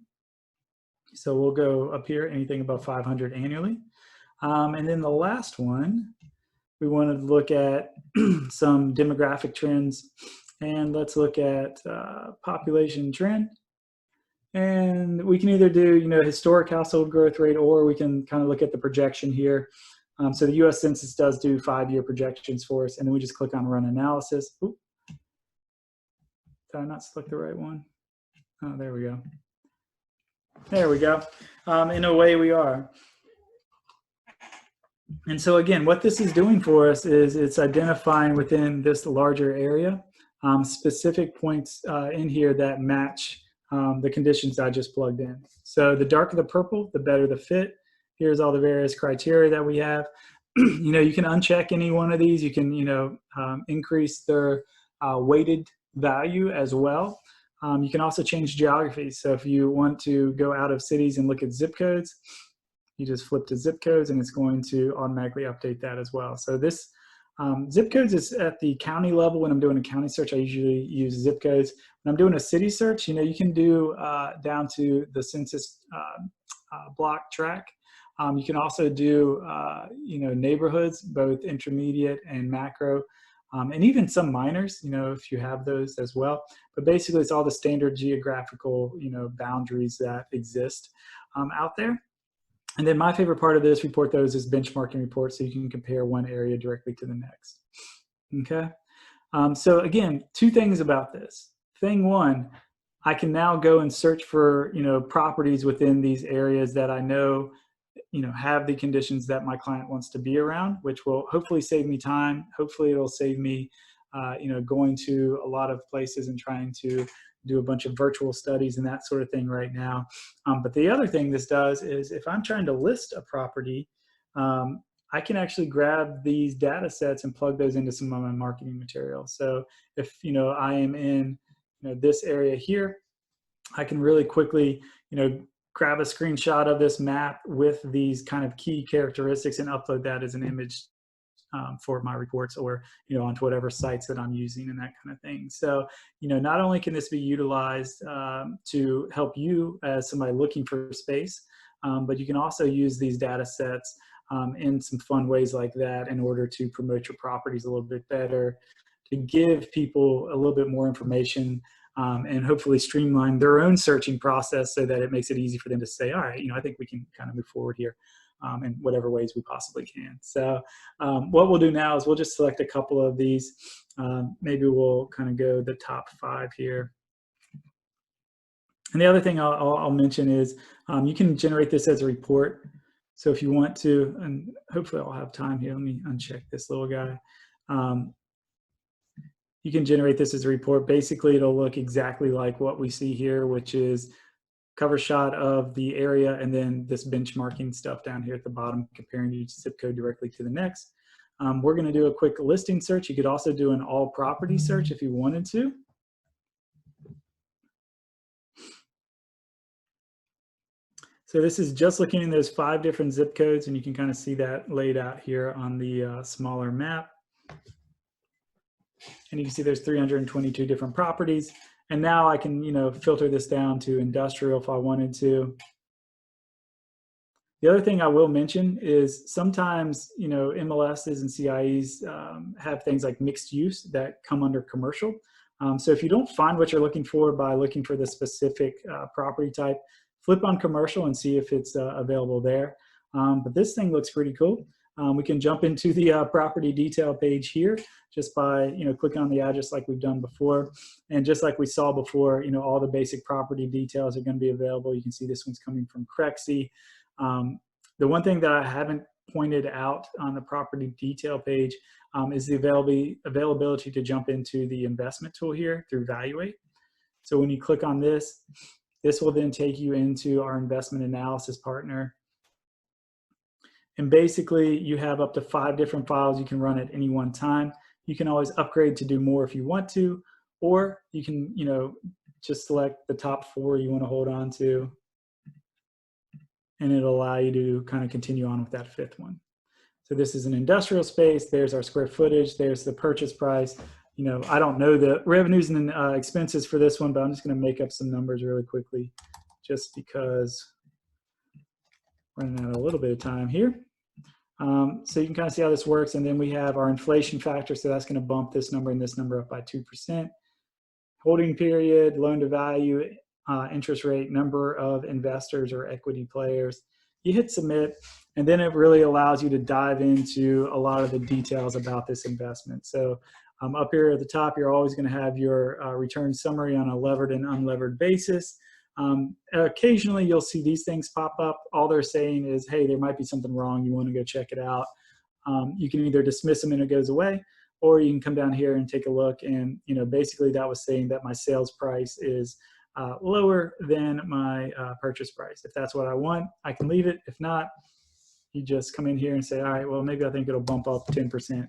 Speaker 1: So we'll go up here, anything above 500 annually. And then the last one, we want to look at some demographic trends, and let's look at population trend. And we can either do, historic household growth rate, or we can kind of look at the projection here. So the U.S. Census does do 5-year projections for us, and then we just click on Run Analysis. Oop. Did I not select the right one? Oh, there we go. There we go. And away we are. And so again, what this is doing for us is it's identifying within this larger area specific points in here that match the conditions I just plugged in. So the darker the purple, the better the fit. Here's all the various criteria that we have. You can uncheck any one of these. You can, increase their weighted value as well. You can also change geography. So if you want to go out of cities and look at zip codes, you just flip to zip codes and it's going to automatically update that as well. So this zip codes is at the county level. When I'm doing a county search, I usually use zip codes. When I'm doing a city search, you can do down to the census block track. You can also do, neighborhoods, both intermediate and macro, and even some minors, if you have those as well. But basically, it's all the standard geographical, boundaries that exist out there. And then my favorite part of this report, though, is this benchmarking report, so you can compare one area directly to the next. Okay. So again, 2 things about this. Thing one, I can now go and search for, properties within these areas that I know, have the conditions that my client wants to be around, which will hopefully save me time. Hopefully it'll save me, going to a lot of places and trying to do a bunch of virtual studies and that sort of thing right now. But the other thing this does is if I'm trying to list a property, I can actually grab these data sets and plug those into some of my marketing material. So if, I am in, this area here, I can really quickly, grab a screenshot of this map with these kind of key characteristics and upload that as an image for my reports, or onto whatever sites that I'm using and that kind of thing. So not only can this be utilized to help you as somebody looking for space, but you can also use these data sets in some fun ways like that in order to promote your properties a little bit better, to give people a little bit more information, and hopefully streamline their own searching process so that it makes it easy for them to say, all right, I think we can kind of move forward here in whatever ways we possibly can. So what we'll do now is we'll just select a couple of these. Maybe we'll kind of go the top 5 here. And the other thing I'll mention is you can generate this as a report. So if you want to, and hopefully I'll have time here, let me uncheck this little guy. You can generate this as a report. Basically, it'll look exactly like what we see here, which is cover shot of the area and then this benchmarking stuff down here at the bottom, comparing each zip code directly to the next. We're going to do a quick listing search. You could also do an all property search if you wanted to. So this is just looking in those 5 different zip codes, and you can kind of see that laid out here on the smaller map. And you can see there's 322 different properties. And now I can, filter this down to industrial if I wanted to. The other thing I will mention is sometimes, MLSs and CIEs have things like mixed use that come under commercial. So if you don't find what you're looking for by looking for the specific property type, flip on commercial and see if it's available there. But this thing looks pretty cool. We can jump into the property detail page here just by clicking on the address like we've done before. And just like we saw before, all the basic property details are going to be available. You can see this one's coming from Crexy. The one thing that I haven't pointed out on the property detail page is the availability to jump into the investment tool here through Valuate. So when you click on this, this will then take you into our investment analysis partner. And basically, you have up to 5 different files you can run at any one time. You can always upgrade to do more if you want to, or you can, just select the top 4 you want to hold on to, and it'll allow you to kind of continue on with that 5th one. So this is an industrial space. There's our square footage. There's the purchase price. I don't know the revenues and expenses for this one, but I'm just going to make up some numbers really quickly just because running out a little bit of time here. So you can kind of see how this works. And then we have our inflation factor. So that's going to bump this number and this number up by 2%. Holding period, loan to value, interest rate, number of investors or equity players. You hit submit, and then it really allows you to dive into a lot of the details about this investment. So up here at the top, you're always going to have your return summary on a levered and unlevered basis. Occasionally you'll see these things pop up. All they're saying is, hey, there might be something wrong. You want to go check it out. You can either dismiss them and it goes away, or you can come down here and take a look. And, basically that was saying that my sales price is lower than my purchase price. If that's what I want, I can leave it. If not, you just come in here and say, all right, well, maybe I think it'll bump up 10%.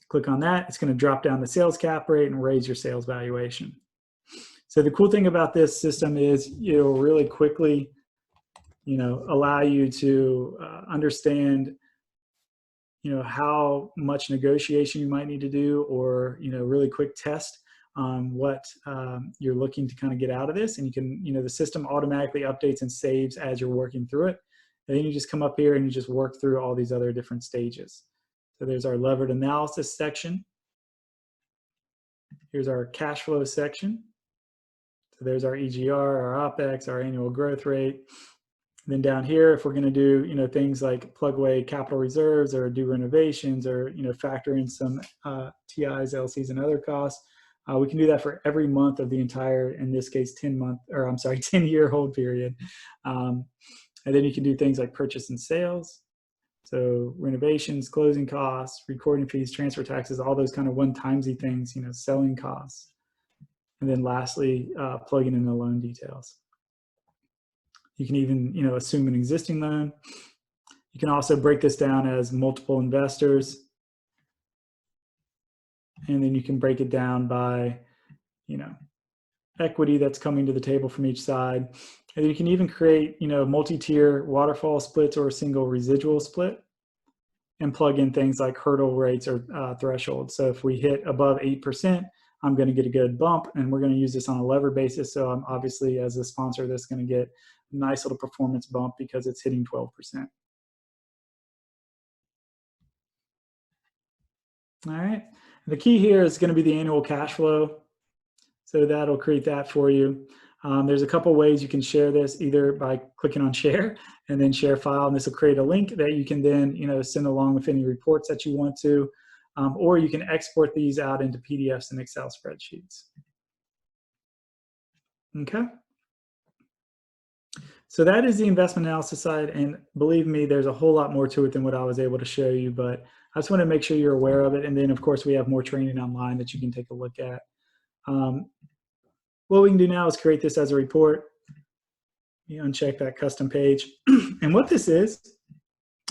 Speaker 1: Click on that. It's going to drop down the sales cap rate and raise your sales valuation. So the cool thing about this system is it'll really quickly, allow you to understand, how much negotiation you might need to do, or, really quick test on what you're looking to kind of get out of this. And you can, the system automatically updates and saves as you're working through it. And then you just come up here and you just work through all these other different stages. So there's our levered analysis section. Here's our cash flow section. So there's our EGR, our OPEX, our annual growth rate. And then down here, if we're going to do, things like plug away capital reserves or do renovations or, factor in some TIs, LCs, and other costs, we can do that for every month of the entire, in this case, 10-year hold period. And then you can do things like purchase and sales. So renovations, closing costs, recording fees, transfer taxes, all those kind of one-timesy things, selling costs. And then lastly, plugging in the loan details. You can even, assume an existing loan. You can also break this down as multiple investors. And then you can break it down by, equity that's coming to the table from each side. And you can even create, multi-tier waterfall splits or a single residual split, and plug in things like hurdle rates or thresholds. So if we hit above 8%, I'm going to get a good bump, and we're going to use this on a levered basis. So I'm obviously, as a sponsor, this is going to get a nice little performance bump because it's hitting 12%. All right. The key here is going to be the annual cash flow. So that'll create that for you. There's a couple ways you can share this, either by clicking on share and then share file, and this will create a link that you can then send along with any reports that you want to, or you can export these out into PDFs and Excel spreadsheets. Okay. So that is the investment analysis side, and believe me, there's a whole lot more to it than what I was able to show you, but I just want to make sure you're aware of it. And then, of course, we have more training online that you can take a look at. What we can do now is create this as a report. You uncheck that custom page. And what this is,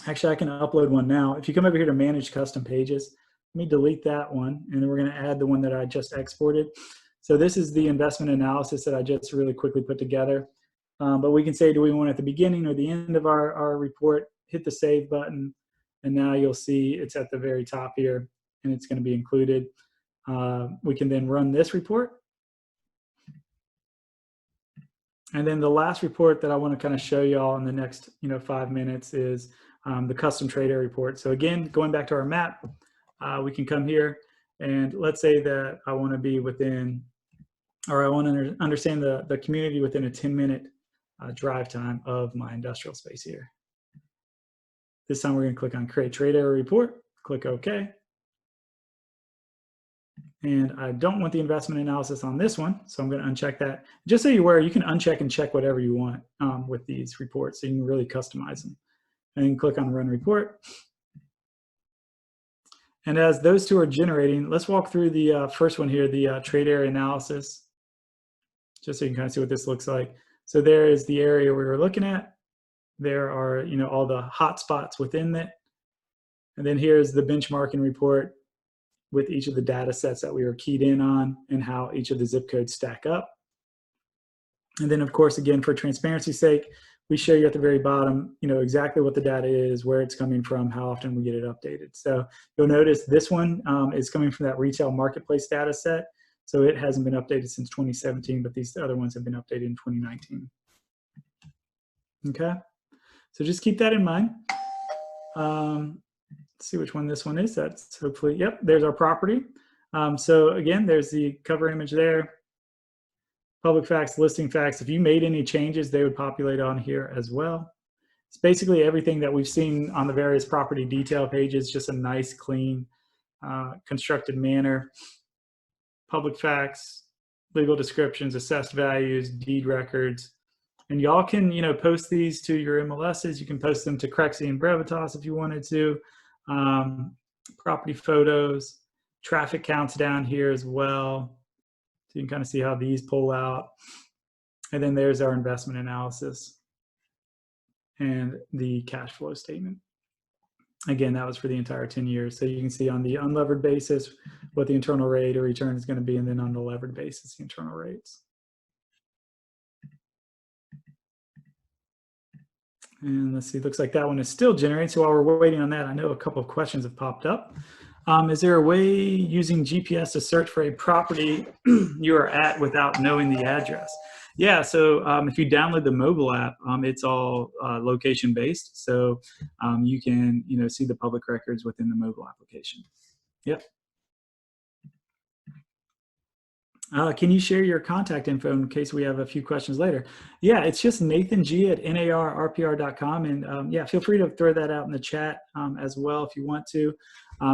Speaker 1: actually, I can upload one now. If you come over here to manage custom pages, let me delete that one, and then we're going to add the one that I just exported. So this is the investment analysis that I just really quickly put together. But we can say, do we want it at the beginning or the end of our report? Hit the save button, and now you'll see it's at the very top here, and it's going to be included. We can then run this report. And then the last report that I want to kind of show y'all in the next 5 minutes is the custom trader report. So again, going back to our map, we can come here, and let's say that I want to be within, or I want to understand the community within a 10-minute drive time of my industrial space here. This time we're going to click on Create Trade Area Report, click OK. And I don't want the investment analysis on this one, so I'm going to uncheck that. Just so you're aware, you can uncheck and check whatever you want with these reports, so you can really customize them. And then click on Run Report. And as those two are generating, let's walk through the first one here, the trade area analysis, just so you can kind of see what this looks like. So there is the area we were looking at. There are, all the hot spots within it. And then here's the benchmarking report with each of the data sets that we were keyed in on and how each of the zip codes stack up. And then, of course, again, for transparency's sake, we show you at the very bottom, exactly what the data is, where it's coming from, how often we get it updated. So you'll notice this one is coming from that retail marketplace data set. So it hasn't been updated since 2017, but these other ones have been updated in 2019. Okay, so just keep that in mind. Let's see which one this one is. That's hopefully, yep, there's our property. So again, there's the cover image there. Public facts, listing facts. If you made any changes, they would populate on here as well. It's basically everything that we've seen on the various property detail pages, just a nice, clean, constructed manner. Public facts, legal descriptions, assessed values, deed records. And y'all can, post these to your MLSs. You can post them to Crexi and Brevitas if you wanted to. Property photos, traffic counts down here as well. So you can kind of see how these pull out. And then there's our investment analysis and the cash flow statement. Again, that was for the entire 10 years. So you can see on the unlevered basis what the internal rate or return is going to be, and then on the levered basis, the internal rates. And let's see, looks like that one is still generating. So while we're waiting on that, I know a couple of questions have popped up. Is there a way using GPS to search for a property you are at without knowing the address? Yeah, so if you download the mobile app, it's all location based. So you can, see the public records within the mobile application. Yep. Can you share your contact info in case we have a few questions later? Yeah, it's just nathang@narrpr.com. And yeah, feel free to throw that out in the chat as well if you want to.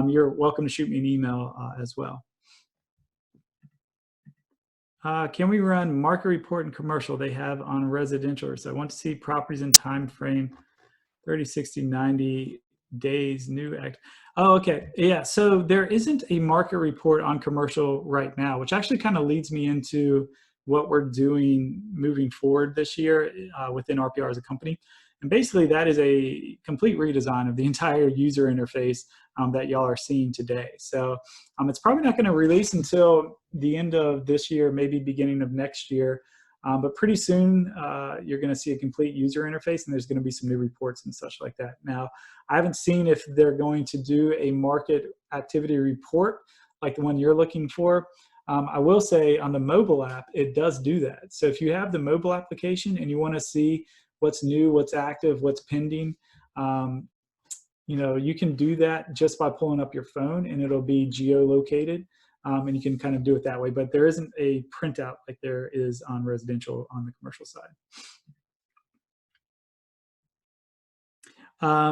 Speaker 1: You're welcome to shoot me an email as well. Can we run market report and commercial they have on residential? So I want to see properties in time frame 30, 60, 90 days, new act. Oh, okay. Yeah, so there isn't a market report on commercial right now, which actually kind of leads me into what we're doing moving forward this year within RPR as a company. And basically that is a complete redesign of the entire user interface that y'all are seeing today. So it's probably not going to release until the end of this year, maybe beginning of next year. But pretty soon you're going to see a complete user interface, and there's going to be some new reports and such like that. Now, I haven't seen if they're going to do a market activity report like the one you're looking for. I will say on the mobile app, it does do that. So if you have the mobile application and you want to see what's new, what's active, what's pending, you can do that just by pulling up your phone, and it'll be geolocated. And you can kind of do it that way, but there isn't a printout like there is on residential on the commercial side.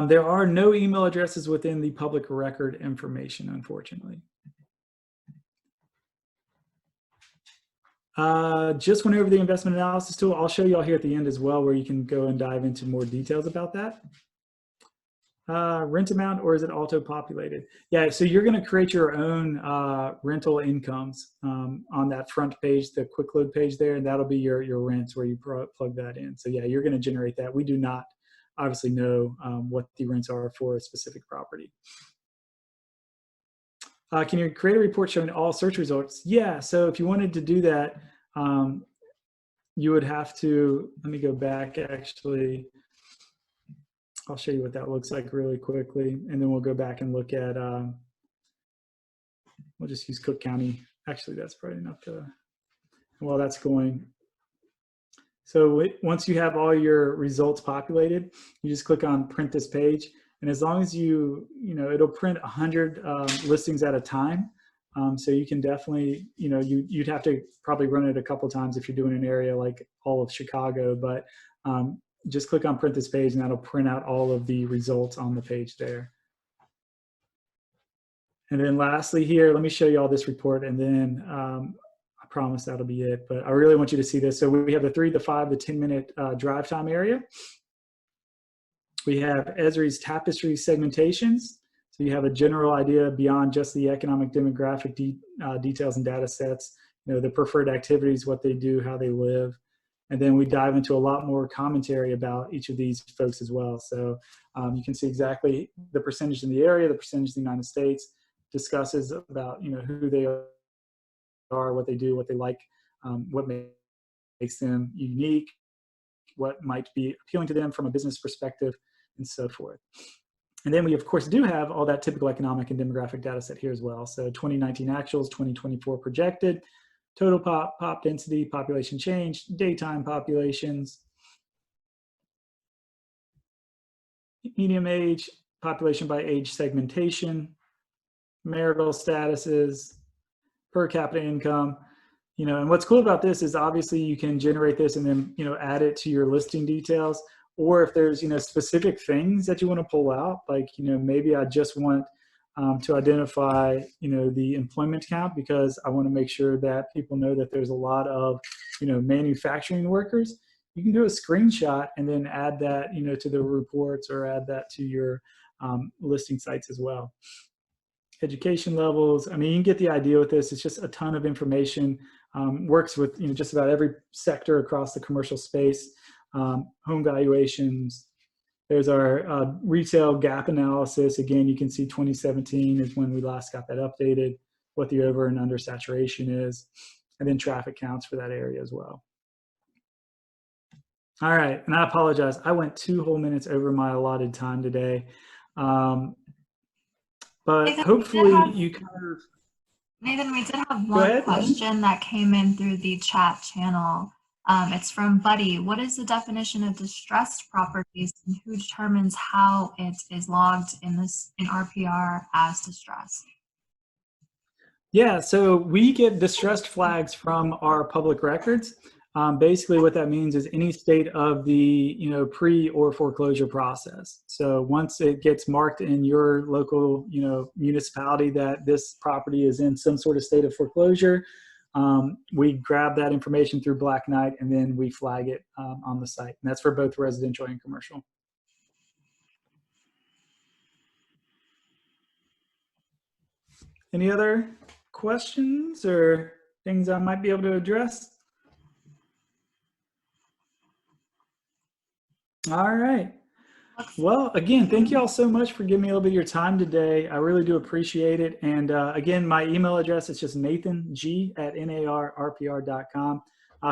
Speaker 1: There are no email addresses within the public record information, unfortunately. Just went over the investment analysis tool. I'll show you all here at the end as well, where you can go and dive into more details about that. Rent amount, or is it auto-populated? Yeah, so you're going to create your own rental incomes on that front page, the quick load page there, and that'll be your rents where you plug that in. So yeah, you're going to generate that. We do not obviously know what the rents are for a specific property. Can you create a report showing all search results? Yeah, so if you wanted to do that, you would have to, let me go back actually. I'll show you what that looks like really quickly, and then we'll go back and look at, we'll just use Cook County. Actually, that's probably enough to, while that's going. So once you have all your results populated, you just click on print this page. And as long as it'll print 100 listings at a time. So you can definitely, you'd have to probably run it a couple times if you're doing an area like all of Chicago, but just click on print this page and that'll print out all of the results on the page there. And then lastly here, let me show you all this report, and then I promise that'll be it, but I really want you to see this. So we have the 3, the 5, the 10-minute drive time area. We have Esri's tapestry segmentations. So you have a general idea beyond just the economic demographic details and data sets, the preferred activities, what they do, how they live. And then we dive into a lot more commentary about each of these folks as well. So you can see exactly the percentage in the area, the percentage in the United States, discusses about who they are, what they do, what they like, what makes them unique, what might be appealing to them from a business perspective, and so forth. And then we of course do have all that typical economic and demographic data set here as well. So 2019 actuals, 2024 projected, total pop density, population change, daytime populations, medium age, population by age segmentation, marital statuses, per capita income, and what's cool about this is obviously you can generate this and then, add it to your listing details, or if there's, specific things that you want to pull out, like, maybe I just want to identify, the employment count because I want to make sure that people know that there's a lot of, manufacturing workers. You can do a screenshot and then add that, to the reports or add that to your listing sites as well. Education levels, I mean, you can get the idea with this. It's just a ton of information, works with just about every sector across the commercial space, home valuations. There's our retail gap analysis. Again, you can see 2017 is when we last got that updated, what the over and under saturation is, and then traffic counts for that area as well. All right, and I apologize. I went 2 whole minutes over my allotted time today. But hopefully you kind of...
Speaker 2: Nathan, we did have one question that came in through the chat channel. It's from Buddy. What is the definition of distressed properties, and who determines how it is logged in RPR as distressed?
Speaker 1: Yeah, so we get distressed flags from our public records. Basically what that means is any state of the pre or foreclosure process. So once it gets marked in your local municipality that this property is in some sort of state of foreclosure, we grab that information through Black Knight and then we flag it on the site. And that's for both residential and commercial. Any other questions or things I might be able to address? All right. Well, again, thank you all so much for giving me a little bit of your time today. I really do appreciate it. And again, my email address is just nathang@narrpr.com.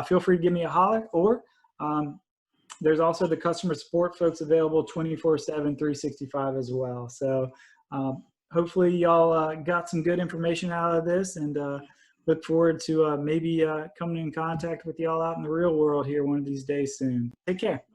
Speaker 1: Feel free to give me a holler, or there's also the customer support folks available 24/7, 365 as well. So hopefully y'all got some good information out of this, and look forward to maybe coming in contact with y'all out in the real world here one of these days soon. Take care.